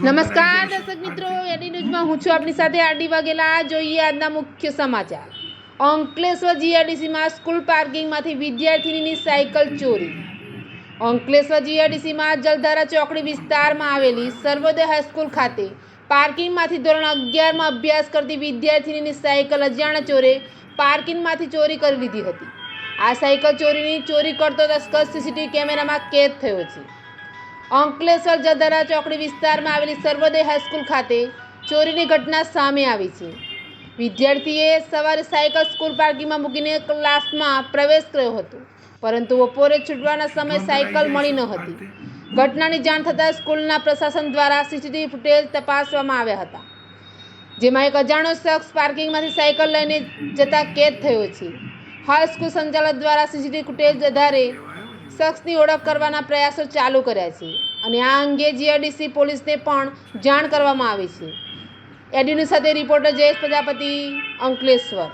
નમસ્કાર દર્શક મિત્રો, એડી ન્યૂઝમાં હું છું આપની સાથે આરડી વાઘેલા. જોઈએ આજના મુખ્ય સમાચાર. અંકલેશ્વર જીઆરડીસીમાં સ્કૂલ પાર્કિંગમાંથી વિદ્યાર્થીનીની સાયકલ ચોરી. અંકલેશ્વર જીઆરડીસીમાં જલધારા ચોકડી વિસ્તારમાં આવેલી સર્વોદય હાઈસ્કૂલ ખાતે પાર્કિંગમાંથી ધોરણ 11માં અભ્યાસ કરતી વિદ્યાર્થીનીની સાયકલ અજાણ્યા ચોરે પાર્કિંગમાંથી ચોરી કરી લીધી હતી. આ સાયકલ ચોરી કરતો તસ્કર સીસીટીવી કેમેરામાં કેદ થયો છે. અંકલેશ્વર જલધારા ચોકડી વિસ્તારમાં આવેલી સર્વોદય હાઈસ્કૂલ ખાતે ચોરીની ઘટના સામે આવી છે. વિદ્યાર્થીએ સવારે સાયકલ સ્કૂલ પાર્કિંગમાં મૂકીને ક્લાસમાં પ્રવેશ કર્યો હતો, પરંતુ બપોરે છૂટવાના સમયે સાયકલ મળી ન હતી. ઘટનાની જાણ થતાં સ્કૂલના પ્રશાસન દ્વારા સીસીટીવી ફૂટેજ તપાસવામાં આવ્યા હતા, જેમાં એક અજાણ્યો શખ્સ પાર્કિંગમાંથી સાયકલ લઈને જતા કેદ થયો છે. હાલ સ્કૂલ સંચાલક દ્વારા સીસીટીવી ફૂટેજ આધારે શખ્સની ઓળખ કરવાના પ્રયાસો ચાલુ કર્યા છે અને આ અંગે જીઆરડીસી પોલીસને પણ જાણ કરવામાં આવી છે. એડીન્યૂઝ સાથે રિપોર્ટર જયેશ પ્રજાપતિ, અંકલેશ્વર.